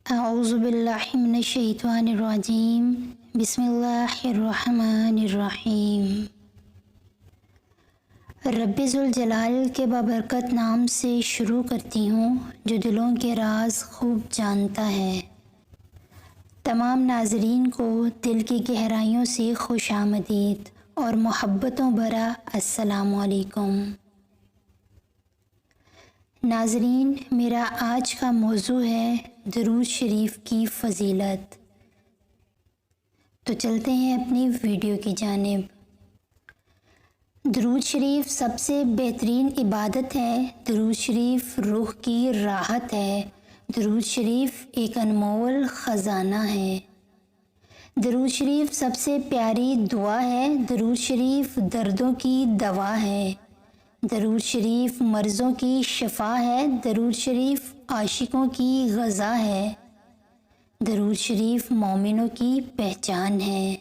اعوذ باللہ من الشیطان الرجیم بسم اللہ الرحمن الرحیم۔ رب ذوالجلال کے بابرکت نام سے شروع کرتی ہوں جو دلوں کے راز خوب جانتا ہے۔ تمام ناظرین کو دل کی گہرائیوں سے خوش آمدید اور محبتوں بھرا السلام علیکم۔ ناظرین، میرا آج کا موضوع ہے درود شریف کی فضیلت۔ تو چلتے ہیں اپنی ویڈیو کی جانب۔ درود شریف سب سے بہترین عبادت ہے۔ درود شریف روح کی راحت ہے۔ درود شریف ایک انمول خزانہ ہے۔ درود شریف سب سے پیاری دعا ہے۔ درود شریف دردوں کی دوا ہے۔ درود شریف مرضوں کی شفا ہے۔ درود شریف عاشقوں کی غذا ہے۔ درود شریف مومنوں کی پہچان ہے۔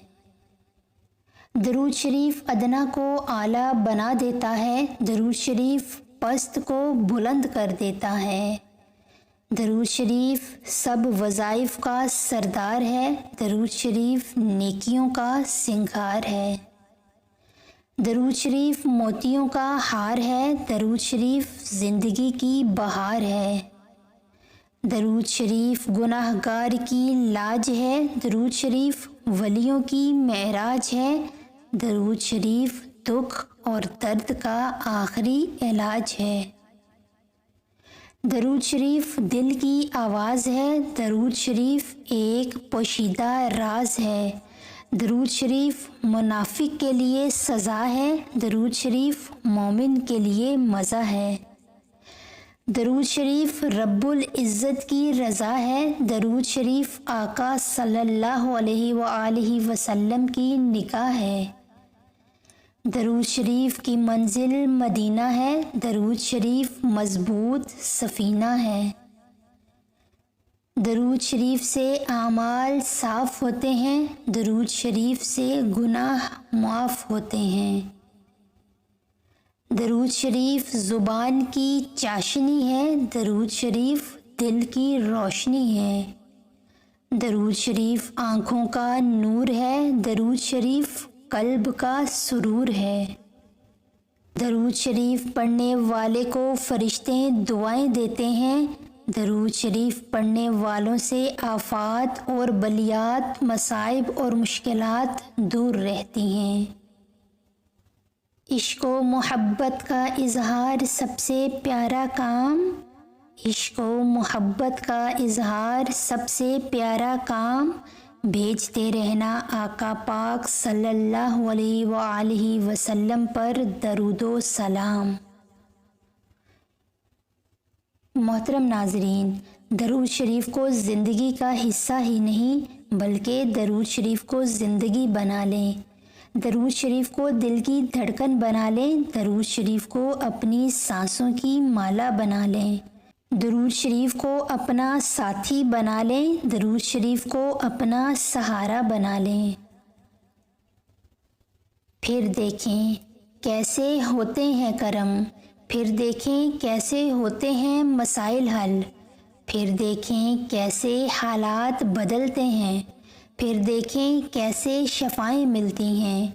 درود شریف ادنا کو اعلیٰ بنا دیتا ہے۔ درود شریف پست کو بلند کر دیتا ہے۔ درود شریف سب وظائف کا سردار ہے۔ درود شریف نیکیوں کا سنگھار ہے۔ درود شریف موتیوں کا ہار ہے۔ درود شریف زندگی کی بہار ہے۔ درود شریف گناہ گار کی لاج ہے۔ درود شریف ولیوں کی معراج ہے۔ درود شریف دکھ اور درد کا آخری علاج ہے۔ درود شریف دل کی آواز ہے۔ درود شریف ایک پوشیدہ راز ہے۔ درود شریف منافق کے لیے سزا ہے۔ درود شریف مومن کے لیے مزہ ہے۔ درود شریف رب العزت کی رضا ہے۔ درود شریف آقا صلی اللہ علیہ وآلہ وسلم کی نگاہ ہے۔ درود شریف کی منزل مدینہ ہے۔ درود شریف مضبوط سفینہ ہے۔ درود شریف سے اعمال صاف ہوتے ہیں۔ درود شریف سے گناہ معاف ہوتے ہیں۔ درود شریف زبان کی چاشنی ہے۔ درود شریف دل کی روشنی ہے۔ درود شریف آنکھوں کا نور ہے۔ درود شریف قلب کا سرور ہے۔ درود شریف پڑھنے والے کو فرشتے دعائیں دیتے ہیں۔ درود شریف پڑھنے والوں سے آفات اور بلیات، مصائب اور مشکلات دور رہتی ہیں۔ عشق و محبت کا اظہار سب سے پیارا کام۔ عشق و محبت کا اظہار سب سے پیارا کام، بھیجتے رہنا آقا پاک صلی اللہ علیہ وآلہ وسلم پر درود و سلام۔ محترم ناظرین، درود شریف کو زندگی کا حصہ ہی نہیں بلکہ درود شریف کو زندگی بنا لیں۔ درود شریف کو دل کی دھڑکن بنا لیں۔ درود شریف کو اپنی سانسوں کی مالا بنا لیں۔ درود شریف کو اپنا ساتھی بنا لیں۔ درود شریف کو اپنا سہارا بنا لیں۔ پھر دیکھیں کیسے ہوتے ہیں کرم۔ پھر دیکھیں کیسے ہوتے ہیں مسائل حل۔ پھر دیکھیں کیسے حالات بدلتے ہیں۔ پھر دیکھیں کیسے شفائیں ملتی ہیں۔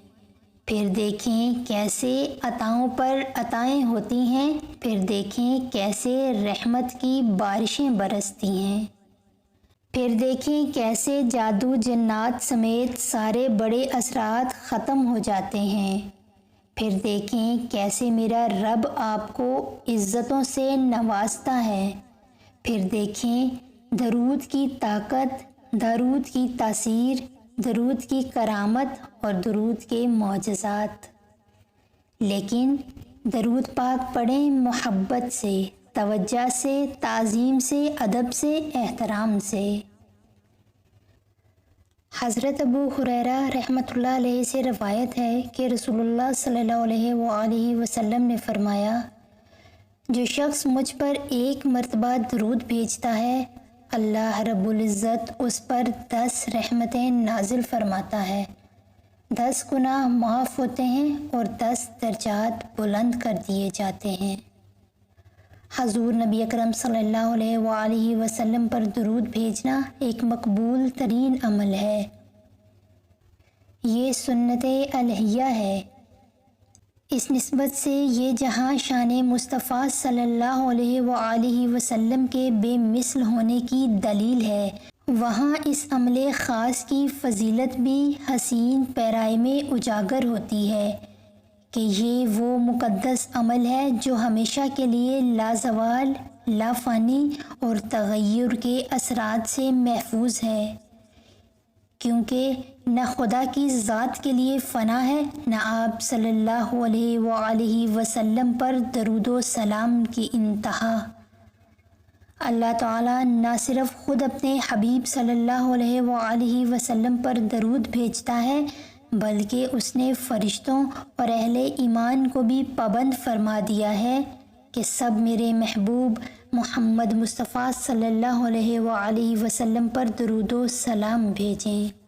پھر دیکھیں کیسے عطاؤں پر عطائیں ہوتی ہیں۔ پھر دیکھیں کیسے رحمت کی بارشیں برستی ہیں۔ پھر دیکھیں کیسے جادو جنات سمیت سارے بڑے اثرات ختم ہو جاتے ہیں۔ پھر دیکھیں کیسے میرا رب آپ کو عزتوں سے نوازتا ہے۔ پھر دیکھیں درود کی طاقت، درود کی تاثیر، درود کی کرامت اور درود کے معجزات۔ لیکن درود پاک پڑھیں محبت سے، توجہ سے، تعظیم سے، ادب سے، احترام سے۔ حضرت ابو ہریرہ رحمۃ اللہ علیہ سے روایت ہے کہ رسول اللہ صلی اللہ علیہ وآلہ وسلم نے فرمایا، جو شخص مجھ پر ایک مرتبہ درود بھیجتا ہے، اللہ رب العزت اس پر 10 رحمتیں نازل فرماتا ہے، 10 گناہ معاف ہوتے ہیں اور 10 درجات بلند کر دیے جاتے ہیں۔ حضور نبی اکرم صلی اللہ علیہ وآلہ وسلم پر درود بھیجنا ایک مقبول ترین عمل ہے۔ یہ سنت الہیہ ہے۔ اس نسبت سے یہ جہاں شان مصطفیٰ صلی اللہ علیہ وآلہ وسلم کے بے مثل ہونے کی دلیل ہے، وہاں اس عمل خاص کی فضیلت بھی حسین پیرائی میں اجاگر ہوتی ہے کہ یہ وہ مقدس عمل ہے جو ہمیشہ کے لیے لازوال، لا فانی اور تغیر کے اثرات سے محفوظ ہے، کیونکہ نہ خدا کی ذات کے لیے فنا ہے، نہ آپ صلی اللہ علیہ وآلہ وسلم پر درود و سلام کی انتہا۔ اللہ تعالیٰ نہ صرف خود اپنے حبیب صلی اللہ علیہ وآلہ وسلم پر درود بھیجتا ہے، بلکہ اس نے فرشتوں اور اہل ایمان کو بھی پابند فرما دیا ہے کہ سب میرے محبوب محمد مصطفیٰ صلی اللہ علیہ وآلہ وسلم پر درود و سلام بھیجیں۔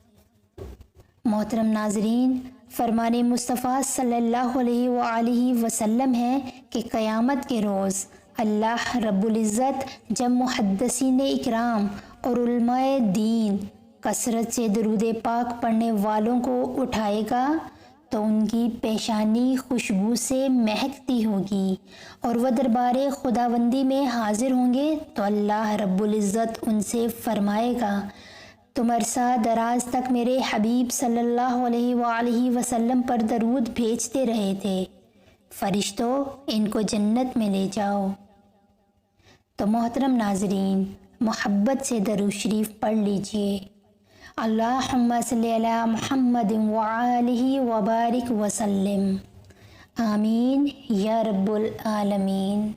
محترم ناظرین، فرمان مصطفیٰ صلی اللہ علیہ وآلہ وسلم ہے کہ قیامت کے روز اللہ رب العزت جب محدثین اکرام اور علماء دین کثرت سے درود پاک پڑھنے والوں کو اٹھائے گا تو ان کی پیشانی خوشبو سے مہکتی ہوگی، اور وہ دربار خداوندی میں حاضر ہوں گے تو اللہ رب العزت ان سے فرمائے گا، تم عرصہ دراز تک میرے حبیب صلی اللہ علیہ وآلہ وسلم پر درود بھیجتے رہے تھے، فرشتوں ان کو جنت میں لے جاؤ۔ تو محترم ناظرین، محبت سے درود شریف پڑھ لیجئے۔ اللہم صلی علی محمد وآلہ وبارک وسلم۔ آمین یا رب العالمین۔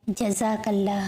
جزاک اللہ۔